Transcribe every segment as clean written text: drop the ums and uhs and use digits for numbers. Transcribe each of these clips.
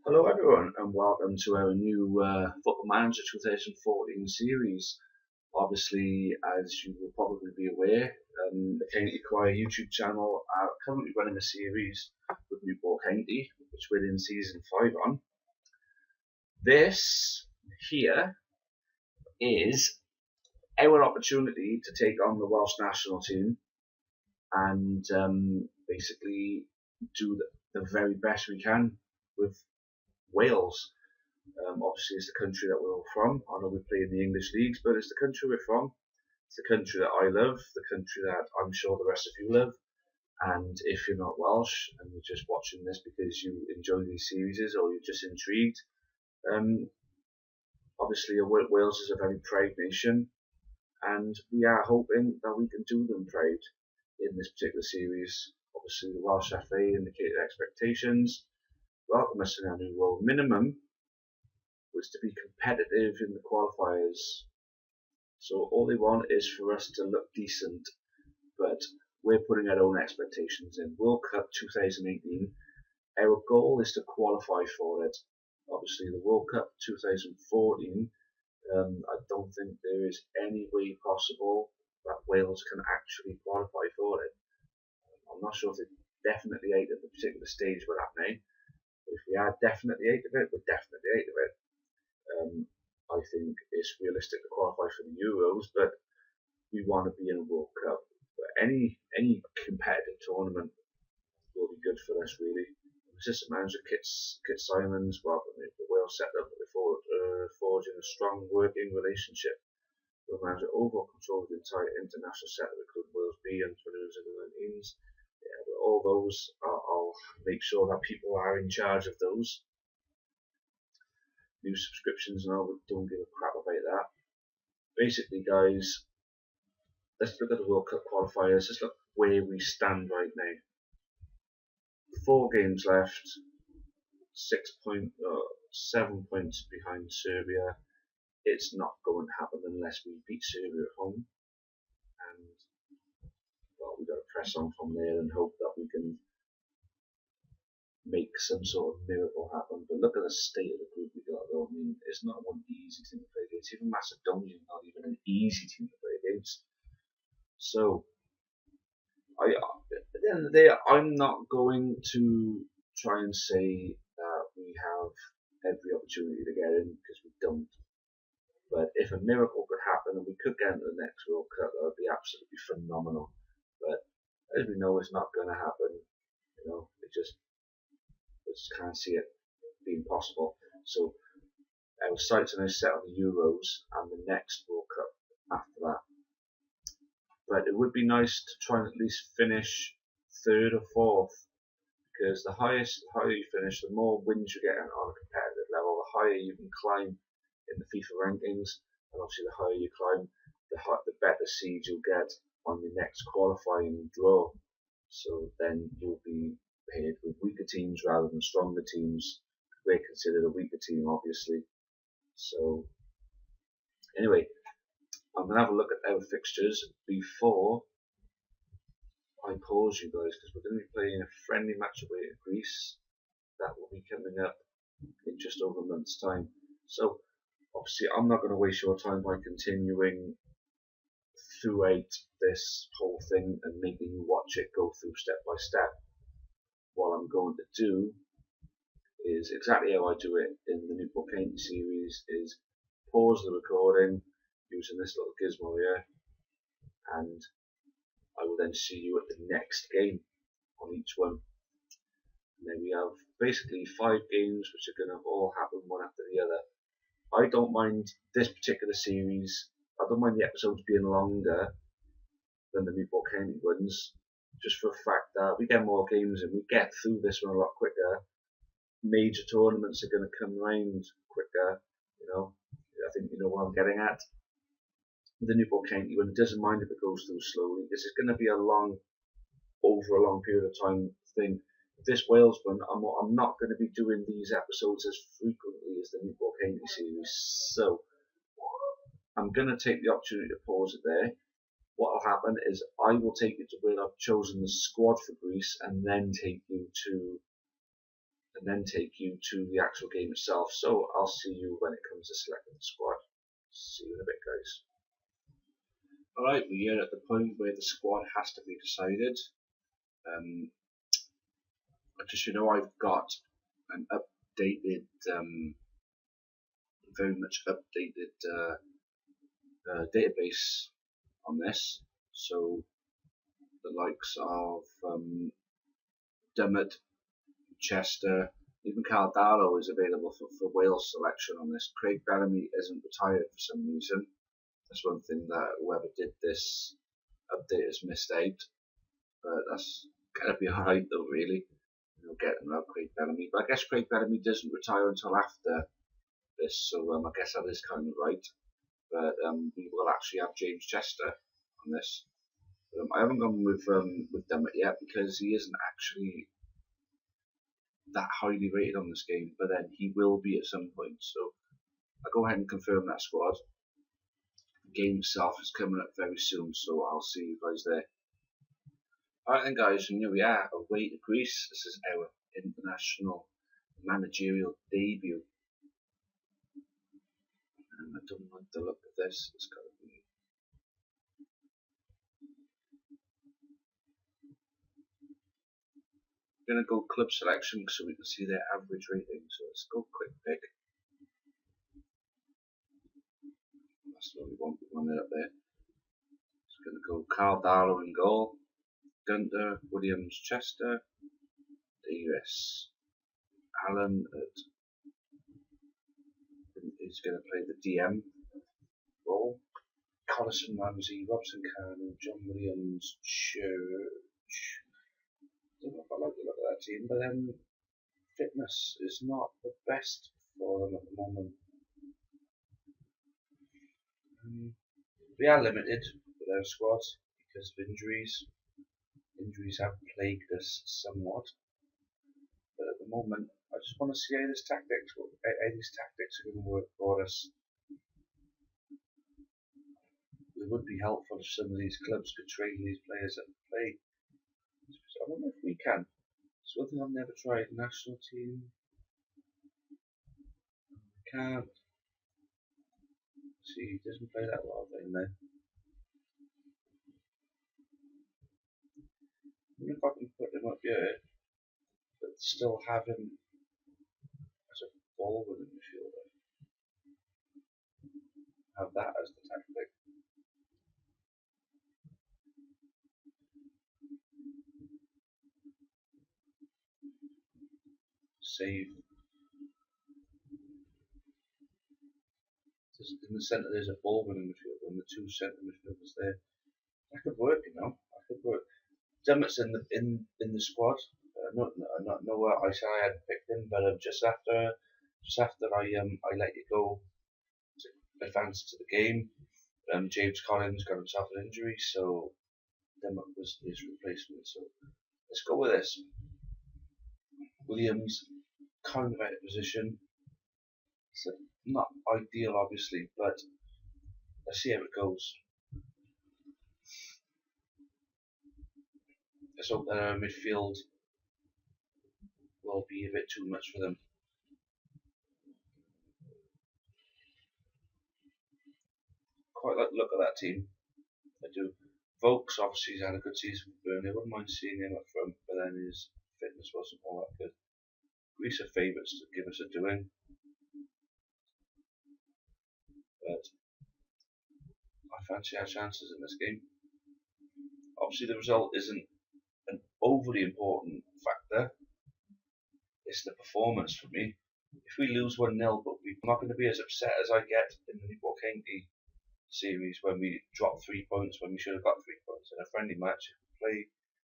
Hello everyone and welcome to our new Football Manager 2014 series. Obviously, as you will probably be aware, the County Choir YouTube channel are currently running a series with Newport County, which we're in season 5 on. This here is our opportunity to take on the Welsh national team and basically do the very best we can with Wales. Obviously, it's the country that we're all from. I know we play in the English leagues, but it's the country we're from. It's the country that I love, the country that I'm sure the rest of you love. And if you're not Welsh and you're just watching this because you enjoy these series or you're just intrigued, um, obviously Wales is a very proud nation, and we are hoping that we can do them proud in this particular series. Obviously, the Welsh FA indicated expectations, welcome us in our new role. Minimum was to be competitive in the qualifiers. So all they want is for us to look decent, but we're putting our own expectations in. World Cup 2018, our goal is to qualify for it. Obviously, the World Cup 2014, I don't think there is any way possible that Wales can actually qualify for it. I'm not sure if they're definitely out at the particular stage we're at now. But if we are definitely out of it, we're definitely out of it. I think it's realistic to qualify for the Euros, but we want to be in a World Cup. But any competitive tournament will be good for us, really. Assistant manager Kit Simons welcome me. The Wales set up before forging a strong working relationship. The manager overall controls the entire international setup, including Wales B and 2019s. Yeah, but all those, I'll make sure that people are in charge of those. New subscriptions and all, but don't give a crap about that. Basically, guys, let's look at the World Cup qualifiers. Let's look where we stand right now. 4 games left, 7 points behind Serbia. It's not going to happen unless we beat Serbia at home. And well, we've got to press on from there and hope that we can make some sort of miracle happen. But look at the state of the group we got though. I mean, it's not one easy team to play against. Even Macedonia is not even an easy team to play against. So, at the end of the day, I'm not going to try and say that we have every opportunity to get in because we don't. But if a miracle could happen and we could get into the next World Cup, that would be absolutely phenomenal. But as we know, it's not going to happen. You know, we just can't see it being possible. So our sights are now set on the Euros and the next World Cup after that. But it would be nice to try and at least finish third or fourth, because the higher you finish, the more wins you get on a competitive level, the higher you can climb in the FIFA rankings, and obviously the higher you climb, the better seeds you'll get on your next qualifying draw. So then you'll be paired with weaker teams rather than stronger teams. We're considered a weaker team, obviously. So anyway, I'm gonna have a look at our fixtures before I pause you guys, because we're going to be playing a friendly match away at Greece. That will be coming up in just over a month's time. So obviously I'm not going to waste your time by continuing throughout this whole thing and making you watch it go through step by step. What I'm going to do is exactly how I do it in the Newport County series, is pause the recording using this little gizmo here, and I will then see you at the next game on each one. And then we have basically 5 games which are going to all happen one after the other. I don't mind this particular series. I don't mind the episodes being longer than the Newport County ones, just for the fact that we get more games and we get through this one a lot quicker. Major tournaments are going to come round quicker. You know, I think you know what I'm getting at. The Newport County one doesn't mind if it goes through slowly. This is going to be a long, over a long period of time thing. This Wales one, I'm not going to be doing these episodes as frequently as the Newport County series, so I'm going to take the opportunity to pause it there. What will happen is I will take you to where I've chosen the squad for Greece, and then take you to and then take you to the actual game itself. So I'll see you when it comes to selecting the squad. See you in a bit, guys. Alright, we're here at the point where the squad has to be decided. Just you know, I've got an updated, very much updated database on this. So the likes of Dummett, Chester, even Caldaro is available for Wales selection on this. Craig Bellamy isn't retired for some reason. That's one thing that whoever did this update has missed out. But that's gotta be alright though, really. You know, getting around Craig Bellamy. But I guess Craig Bellamy doesn't retire until after this, so I guess that is kind of right. But we will actually have James Chester on this. I haven't gone with Dummett yet because he isn't actually that highly rated on this game, but then he will be at some point. So I'll go ahead and confirm that squad. The game itself is coming up very soon, so I'll see you guys there. Alright then guys, and here we are, away to Greece. This is our international managerial debut. And I don't like the look of this. It's got to be going to go club selection so we can see their average rating. So let's go quick pick. That's what we want. We want it up there. It's going to go Caldaro in goal, Gunter, Williams, Chester, Davis, Allen is going to play the DM role. Collison, Ramsey, Robson, Khan, John Williams, Church. I don't know if I like the look of that team, but fitness is not the best for them at the moment. We are limited with our squad because of injuries. Injuries have plagued us somewhat, but at the moment, I just want to see how these tactics are going to work for us. It would be helpful if some of these clubs could train these players that play. I wonder if we can. It's one thing I've never tried. National team. Can't. See, he doesn't play that well down there. I wonder if I can put him up here, but still have him as a forward midfielder. Have that as the tactic. Save. In the centre there's a ball winning midfielder and the two centre midfielders there. That could work, you know. That could work. Dummett's in the squad. Not nowhere. I said I hadn't picked him, but just after I let you go to advance to the game, James Collins got himself an injury, so Dummett was his replacement. So let's go with this. Williams kind of out of position. So not ideal, obviously, but let's see how it goes. Let's hope that our midfield will be a bit too much for them. Quite like the look of that team. I do. Vokes obviously has had a good season for Burnley. I wouldn't mind seeing him up front, but then his fitness wasn't all that good. Greece are favourites to give us a doing. But I fancy our chances in this game. Obviously the result isn't an overly important factor. It's the performance for me. If we lose 1-0, but we're not going to be as upset as I get in the Newport County series when we drop 3 points when we should have got 3 points. In a friendly match, if we play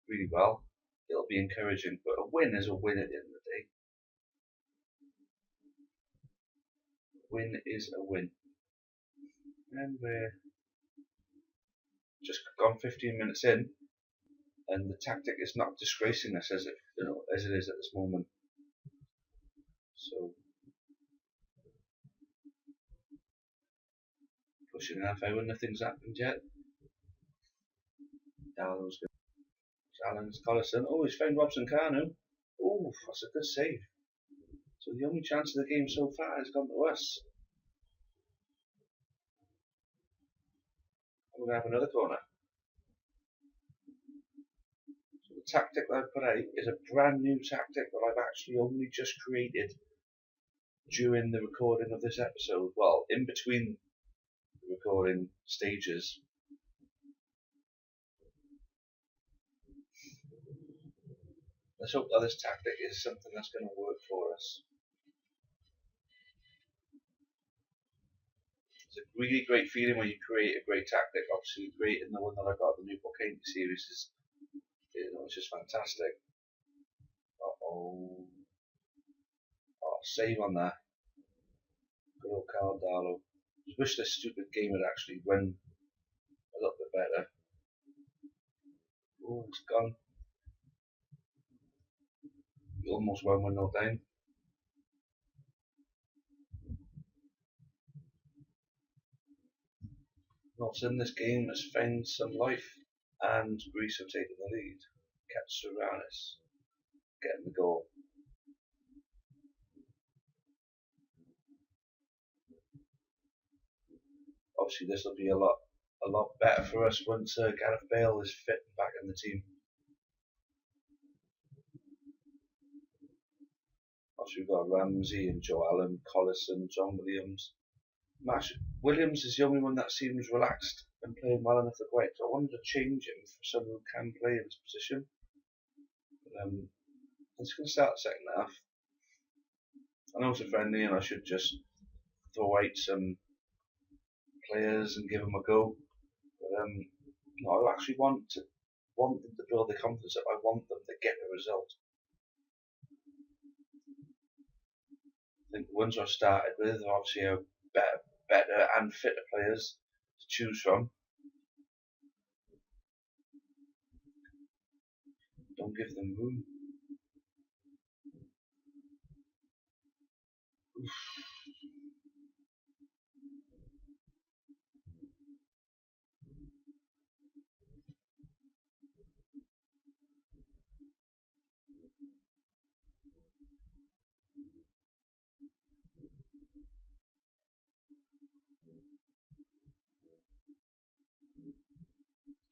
really well, it'll be encouraging. But a win is a win at the end of the day. A win is a win. And we're just gone 15 minutes in, and the tactic is not disgracing us as it is at this moment. So pushing an half hour, nothing's happened yet. Darlow's good. Allen's Collison. Oh, he's found Robson Kanu. Oh, that's a good save. So the only chance of the game so far has gone to us. We're going to have another corner. So the tactic that I've put out is a brand new tactic that I've actually only just created during the recording of this episode. Well, in between the recording stages. Let's hope that this tactic is something that's going to work for us. It's a really great feeling when you create a great tactic. Obviously, creating the one that I got the new Volcano series is, it's just fantastic. Oh, save on that. Good old Caldalo. Just wish this stupid game would actually run a little bit better. Oh, it's gone. Almost 1-1 down. All of a sudden, this game has found some life, and Greece have taken the lead. Katsouras getting the goal. Obviously, this will be a lot better for us once Gareth Bale is fit and back in the team. Obviously, we've got Ramsey and Joe Allen, Collison, John Williams. Williams is the only one that seems relaxed and playing well enough to go out. So I wanted to change him for someone who can play in his position. But, I'm just going to start the second half. I know it's a friendly and I should just throw out some players and give them a go. But no, I actually want them to build their confidence up. I want them to get a result. I think the ones I've started with are obviously are better and fitter players to choose from. Don't give them room. Oof.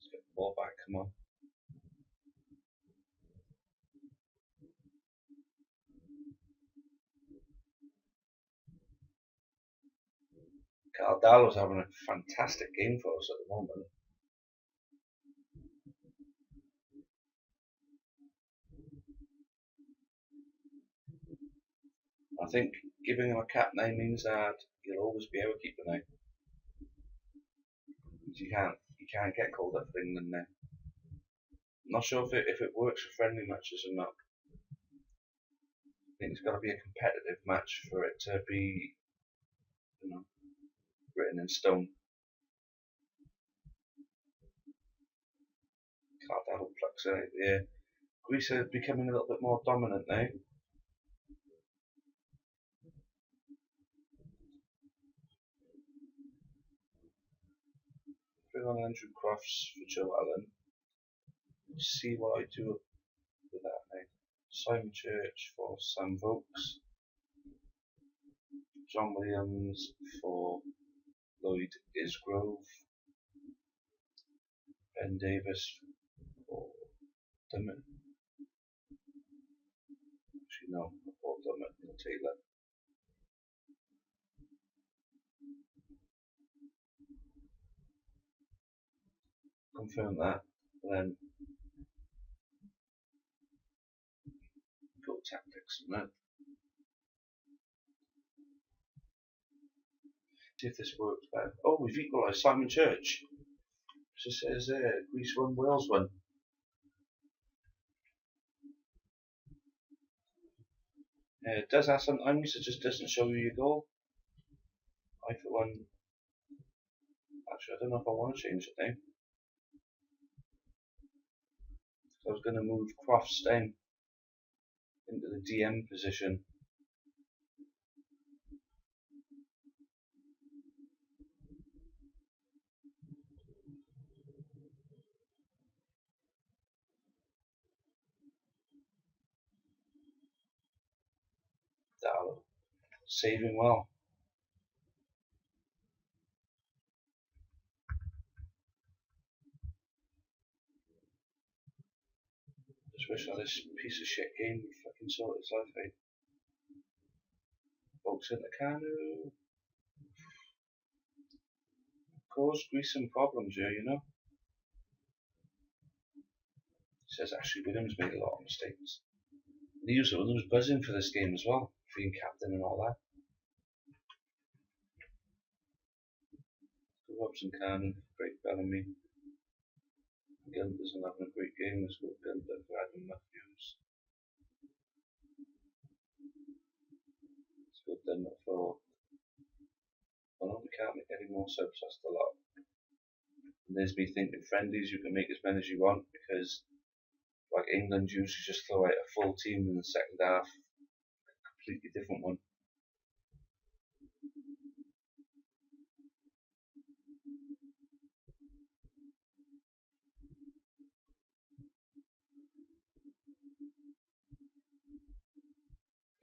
Let's get the ball back, come on. Caldalo's having a fantastic game for us at the moment. I think giving him a cap now means that he'll always be our keeper now. You can't get called up for England now. I'm not sure if it works for friendly matches or not. I think it's got to be a competitive match for it to be, written in stone. Caldalo plucks it out there. Greece are becoming a little bit more dominant now. Bring on Andrew Crofts for Joe Allen. Let's see what I do with that now. Simon Church for Sam Vokes. John Williams for Lloyd Isgrove. Ben Davis for Dummett. Actually, no, not for Dummett, Neil Taylor. Confirm that, and then go tactics and that. See if this works better. Oh, we've equalised. Simon Church. So it says there, Greece 1, Wales 1. It does that sometimes, it just doesn't show you your goal. I for one, actually I don't know if I want to change it now. So I was going to move Crofts down into the DM position. Darlow. Saving well. Just wish that this piece of shit game would fucking sort its life out. Folks into Kanu. Cause Greece some problems here, you know. Says Ashley Williams made a lot of mistakes. And he was buzzing for this game as well, being captain and all that. Robson Cannon, great Bellamy. Gunter's not having a great game. Let's go Gunter for Adam Matthews. Let's go Denver for. I know we can't make any more subs, that's a lot. And there's me thinking friendlies, you can make as many as you want because, like England usually just throw out a full team in the second half, a completely different one.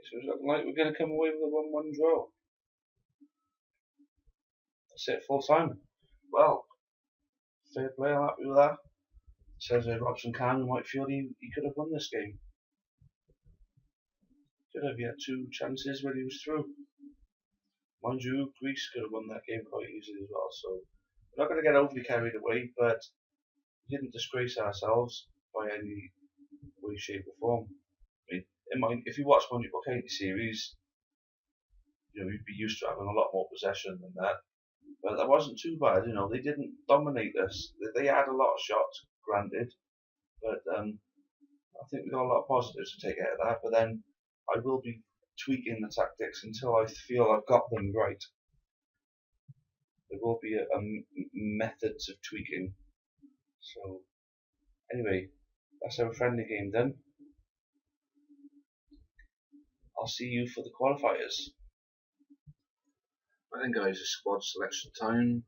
So it's looking like we're going to come away with a 1-1 draw. That's it, full time. Well, fair play, I'm happy with that. Says Robson Cannon might feel he could have won this game. Could have, he had 2 chances when he was through. Mind you, Greece could have won that game quite easily as well, so we're not going to get overly carried away, but we didn't disgrace ourselves by any way, shape or form. I mean, if you watch Moneyball County series, you know, you'd be used to having a lot more possession than that. But that wasn't too bad, you know, they didn't dominate us. They had a lot of shots, granted, but I think we got a lot of positives to take out of that, but then I will be tweaking the tactics until I feel I've got them right. There will be a methods of tweaking. So, anyway, that's our friendly game done. I'll see you for the qualifiers. I think, guys, it's squad selection time.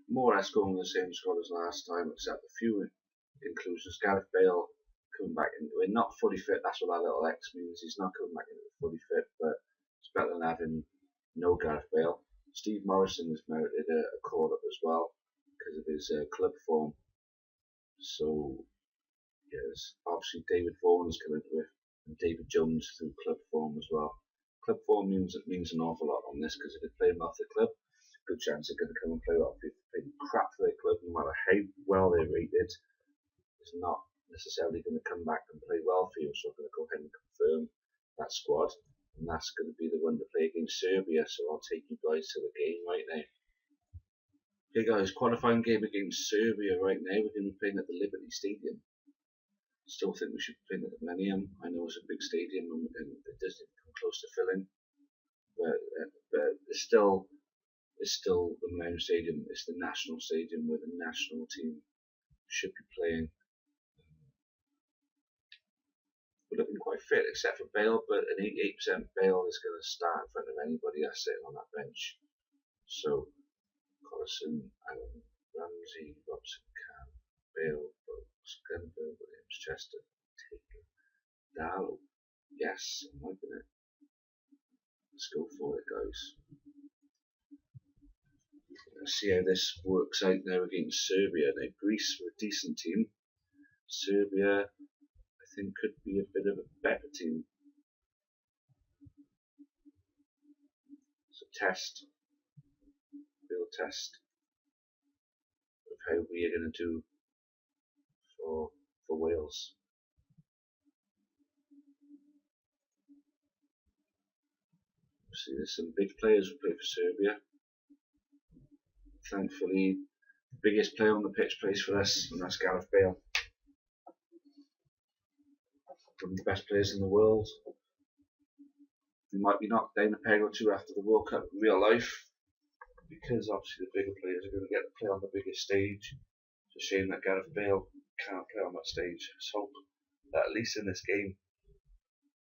More or less going with the same squad as last time, except a few inclusions. Gareth Bale coming back into it, not fully fit. That's what that little X means. He's not coming back into it fully fit, but it's better than having no Gareth Bale. Steve Morrison has merited a call up as well because of his club form. So, yes, obviously David Vaughan has come into it, and David Jones through club form as well. Club form means an awful lot on this because if they play well for the club, there's a good chance they're going to come and play well. If they play crap for their club, no matter how well they're rated, it's not necessarily going to come back and play well for you. So I'm going to go ahead and confirm that squad, and that's going to be the one to play against Serbia. So I'll take you guys to the game right now. Okay, guys, qualifying game against Serbia right now. We're going to be playing at the Liberty Stadium. Still think we should be playing at the Millennium. I know it's a big stadium and it doesn't come close to filling, but it's still the Millennium Stadium. It's the national stadium where the national team should be playing. We're looking quite fit, except for Bale, but an 88% Bale is going to start in front of anybody that's sitting on that bench. So, Collison, Allen, Ramsey, Robson, Cam, Bale, Brooks, Gunter, Williams, Chester, Taylor, Darlow. Yes, I'm liking it. Let's go for it, guys. Let's see how this works out now against Serbia. Now, Greece were a decent team. Serbia, I think, could be a bit of a better team. So, real test of how we are going to do for Wales. See, there's some big players who play for Serbia. Thankfully, the biggest player on the pitch plays for us, and that's Gareth Bale. One of the best players in the world. He might be knocked down a peg or two after the World Cup in real life, because obviously the bigger players are going to get to play on the biggest stage. It's a shame that Gareth Bale can't play on that stage. Let's hope that at least in this game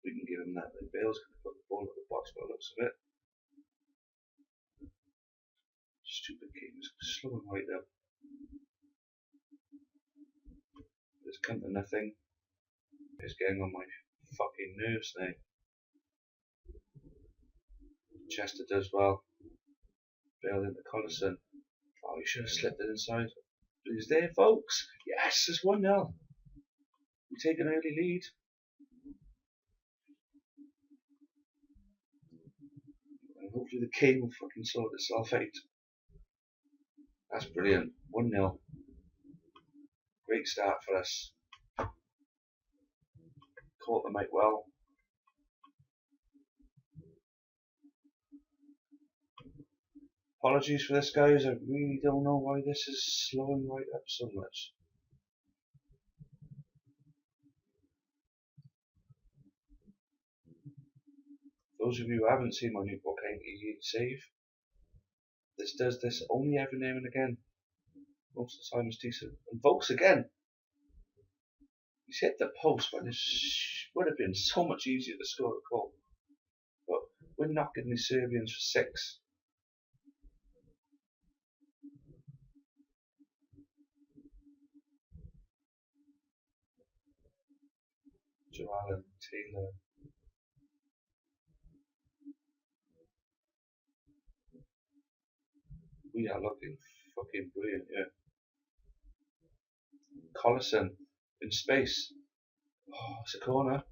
we can give him that. Then Bale's going to put the ball at the box by the looks of it. Stupid games, slow and right up. It's come to nothing. It's getting on my fucking nerves now. Chester does well. Bale into Collison. Oh, he should have slipped it inside. But he's there, folks. Yes, it's 1-0. We take an early lead. And hopefully the game will fucking sort itself out. That's brilliant. 1-0. Great start for us. Caught them out well. Apologies for this, guys. I really don't know why this is slowing right up so much. Those of you who haven't seen my new book, Ain't Save, this does this only every now and again. Most of the time it's decent. And Vokes again. He's hit the post when it would have been so much easier to score a goal. But we're knocking the Serbians for 6. Joe Allen, Taylor. We are looking fucking brilliant, yeah. Collison in space. Oh, it's a corner.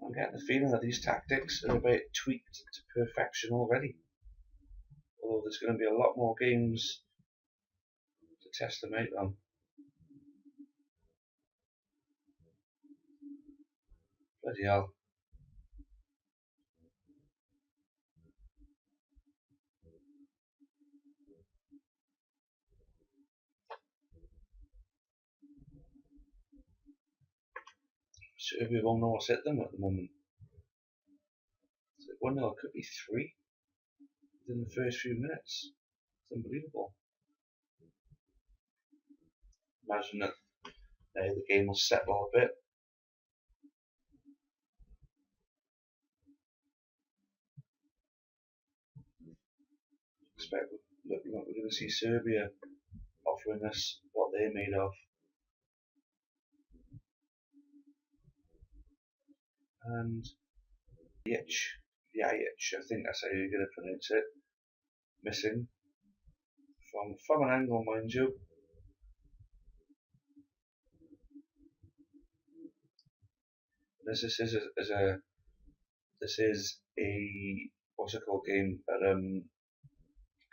I'm getting the feeling that these tactics are a bit tweaked to perfection already. Although there's going to be a lot more games to test them out on. Bloody hell. Serbia won't know what's hit them at the moment. Is it 1-0? It could be 3 within the first few minutes. It's unbelievable. Imagine that the game will settle a bit. Looking like we're going to see Serbia offering us what they're made of. And Yajic, I think that's how you're going to pronounce it. Missing from an angle, mind you. This is a what's it called game, a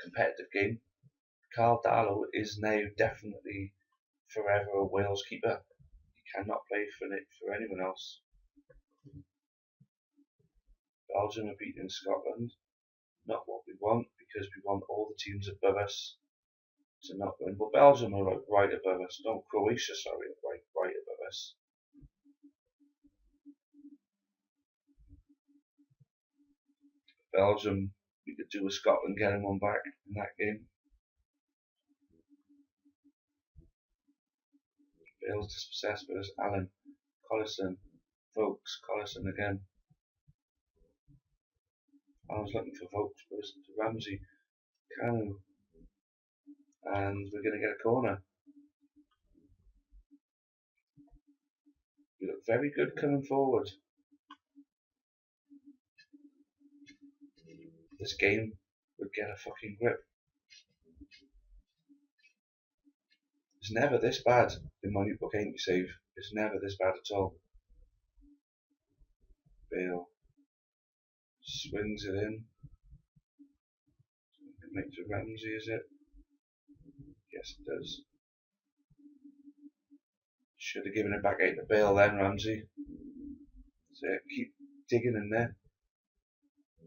competitive game. Carl Darlow is now definitely forever a Wales keeper. He cannot play for anyone else. Belgium are beating Scotland. Not what we want, because we want all the teams above us to not win. But Belgium are right above us. No, Croatia, sorry, right above us. Belgium, we could do with Scotland getting one back in that game. Bale's dispossessed, but it's Allen, Collison, Vokes, Collison again. I was looking for Vokes, but it's Ramsey, Kanu, and we're going to get a corner. We look very good coming forward. This game would get a fucking grip. It's never this bad in my new book, Ain't Save. It's never this bad at all. Bale swings it in. Make to Ramsey, is it? Yes, it does. Should have given it back out to Bale then, Ramsey. So keep digging in there.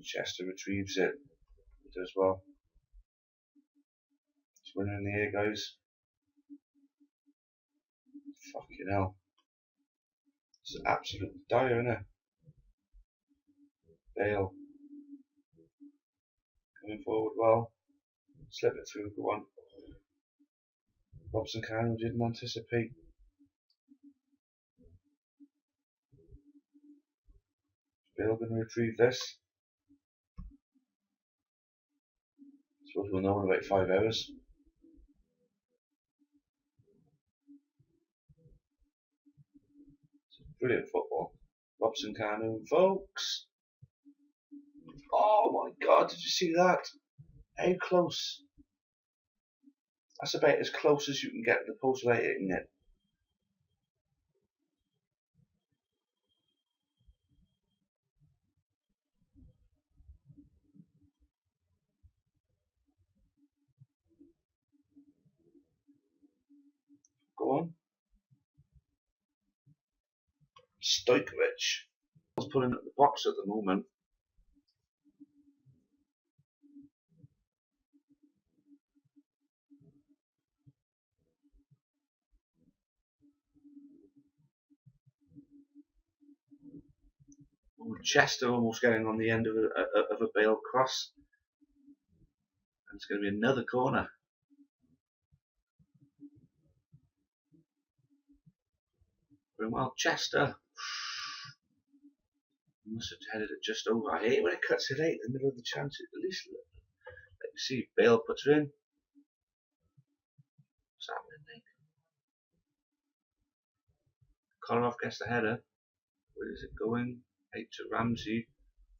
Chester retrieves it. It does well. It's winning in the air, guys. Fucking hell. It's absolute dire, isn't it? Bale. Coming forward well. Slip it through, go on. Robson Kanu didn't anticipate. Bale going to retrieve this. I suppose we'll know in about 5 hours. It's brilliant football. Robson Kanu, folks. Oh my God, did you see that? How close? That's about as close as you can get to the post without hitting it. Go on. Stojkovic. He's pulling at the box at the moment. Chester almost getting on the end of a Bale cross. And it's going to be another corner. Well, Chester must have headed it just over. I hate when it cuts it out in the middle of the chance. At least let me see. Bale puts it in. What's happening, Nick? Kolarov gets the header. Where is it going? Out to Ramsey.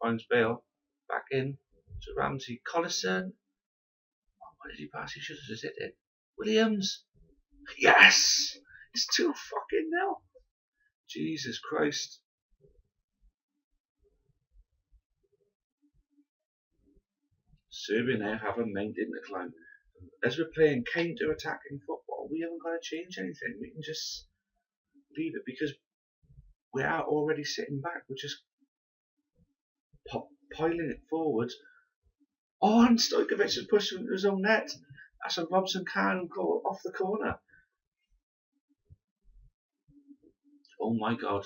Finds Bale. Back in to Ramsey. Collison. Oh, what did he pass? He should have just hit it. Williams. Yes! It's 2-0. Jesus Christ. Serbia now have a mountain to climb. As we're playing counter-attacking football, we haven't got to change anything. We can just leave it because we are already sitting back. We're just piling it forward. Oh, and Stojkovic has pushed into his own net. That's a Robson Kanu goal off the corner. Oh my God.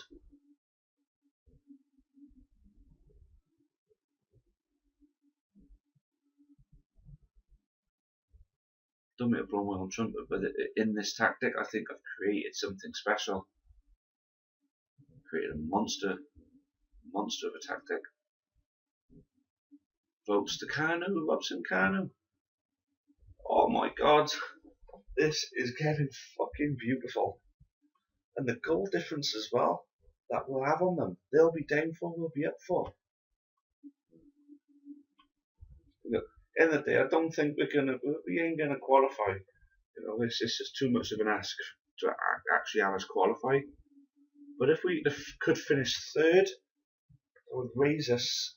Don't make a blow on trumpet, but in this tactic, I think I've created something special. Created a monster of a tactic. Votes to Kanu, Robson Kanu. Oh my God, this is getting fucking beautiful. And the goal difference as well that we'll have on them. They'll be down for, we'll be up for. Look, end of the day, I don't think we ain't gonna qualify. You know, this is just too much of an ask to actually have us qualify. But if we could finish third, it would raise us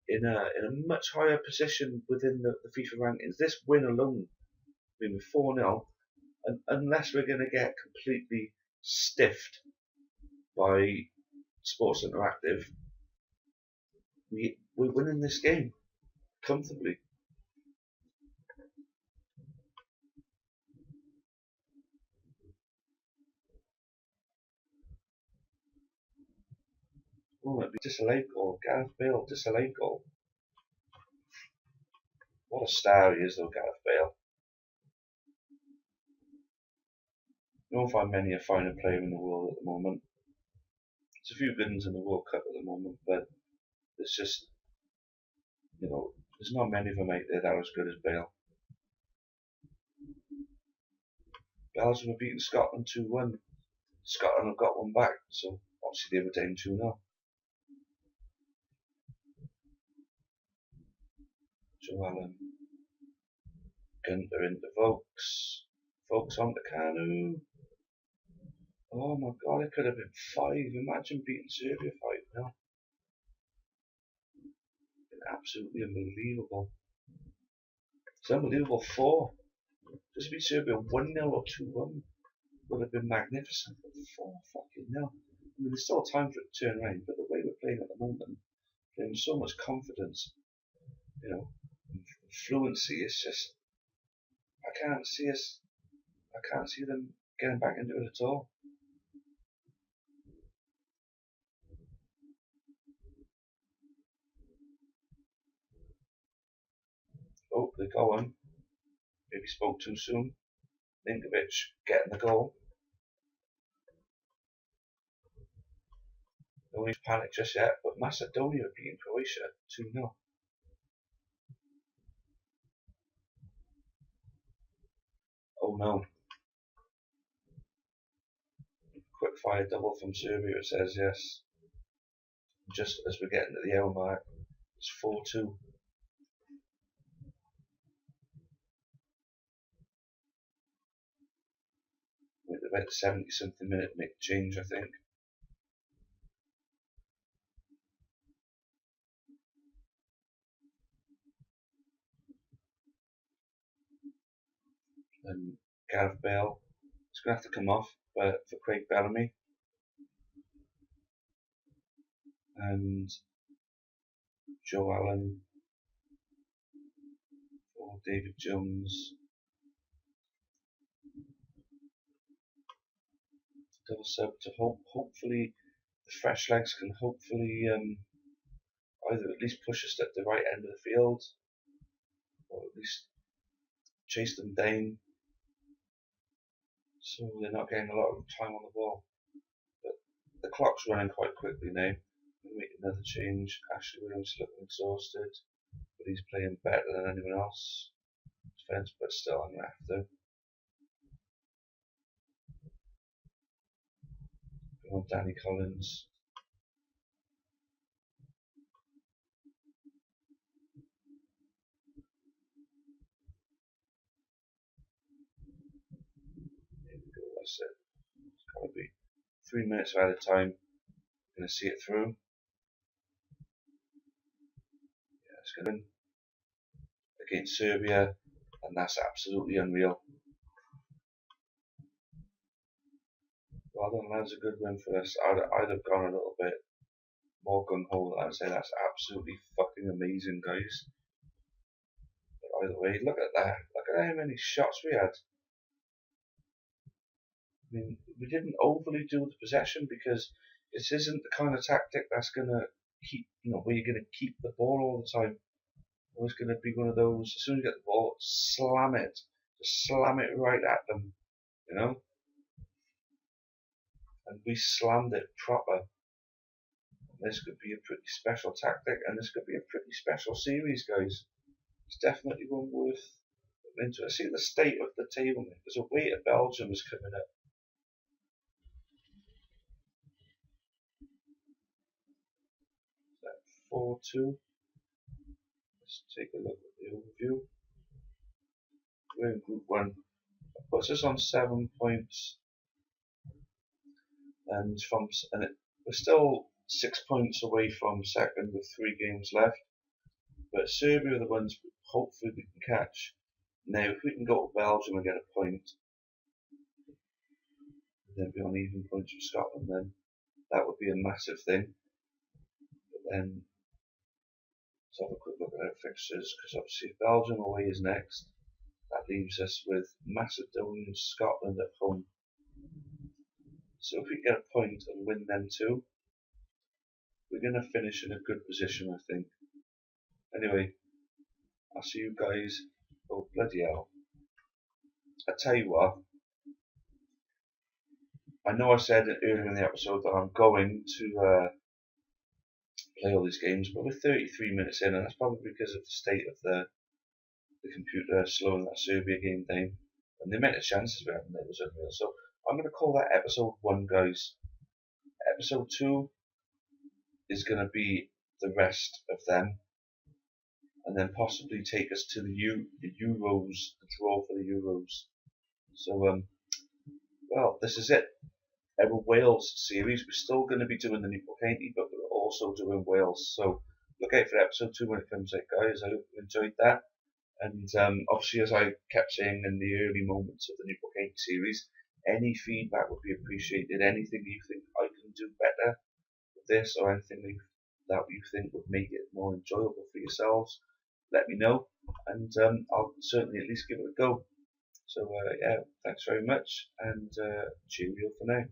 in a much higher position within the FIFA rankings. This win alone, I mean, with 4-0, unless we're going to get completely stiffed by Sports Interactive, we're winning this game comfortably. Oh, it'd be disallowed goal. Gareth Bale, disallowed goal. What a star he is, though, Gareth Bale. You won't find many a finer player in the world at the moment. There's a few good ones in the World Cup at the moment, but there's just, you know, there's not many of them out there that are as good as Bale. Belgium have beaten Scotland 2-1. Scotland have got one back, so obviously they were down 2-0. Joe Allen. Gunter into Vokes. Vokes onto Kanu. Oh my God, it could have been 5. Imagine beating Serbia 5-0. Absolutely unbelievable. It's unbelievable. 4. Just beat Serbia 1-0 or 2-1 would have been magnificent. But 4 fucking 0. I mean, there's still time for it to turn around, but the way we're playing at the moment, playing with so much confidence, you know, fluency, it's just, I can't see them getting back into it at all. Oh, they're going. Maybe spoke too soon. Linkovic getting the goal. No need to panic just yet, but Macedonia are beating Croatia 2-0. Oh no. Quick fire double from Serbia, it says, yes. Just as we're getting to the hour mark, it's 4-2. With about 70 something minute make change, I think. And Gareth Bale is going to have to come off for Craig Bellamy. And Joe Allen for David Jones. Double sub to hopefully the fresh legs can hopefully either at least push us at the right end of the field or at least chase them down so they're not getting a lot of time on the ball. But the clock's running quite quickly now. We'll make another change. Ashley Williams looking exhausted, but he's playing better than anyone else. Defense, but still I'm gonna have to. Go on Danny Collins. There we go, that's it. It's gotta be 3 minutes at a time. Gonna see it through. Yeah, it's gonna win against Serbia, and that's absolutely unreal. Well done, lads, a good win for us. I'd have gone a little bit more gung-ho. I'd say that's absolutely fucking amazing, guys. But either way, look at that. Look at how many shots we had. I mean, we didn't overly do the possession because this isn't the kind of tactic that's going to keep, where you're going to keep the ball all the time. It's going to be one of those, as soon as you get the ball, slam it. Just slam it right at them, And we slammed it proper. This could be a pretty special tactic, and this could be a pretty special series, guys. It's definitely one worth looking into. I see the state of the table. There's a way to Belgium is coming up. Is that 4-2? Let's take a look at the overview. We're in Group 1. That puts us on 7 points, and we're still 6 points away from second with 3 games left. But Serbia are the ones hopefully we can catch. Now, if we can go to Belgium and get a point, then be on even points with Scotland, then that would be a massive thing. But then, let's have a quick look at our fixtures, because obviously if Belgium away is next, that leaves us with Macedonia and Scotland at home. So if we get a point and win them too, we're going to finish in a good position, I think. Anyway, I'll see you guys. Oh, bloody hell. I tell you what, I know I said it earlier in the episode that I'm going to play all these games, but we're 33 minutes in, and that's probably because of the state of the computer slowing that Serbia game down. And the amount of chances we had in there was unreal. So I'm going to call that episode 1, guys. Episode 2 is going to be the rest of them, and then possibly take us to the Euros, the draw for the Euros. So, well, this is it. Our Wales series. We're still going to be doing the Newport County, but we're also doing Wales. So look out for episode 2 when it comes out, guys. I hope you enjoyed that. And obviously, as I kept saying in the early moments of the Newport County series, any feedback would be appreciated. Anything you think I can do better with this, or anything that you think would make it more enjoyable for yourselves, let me know, and I'll certainly at least give it a go. So yeah, thanks very much, and cheerio for now.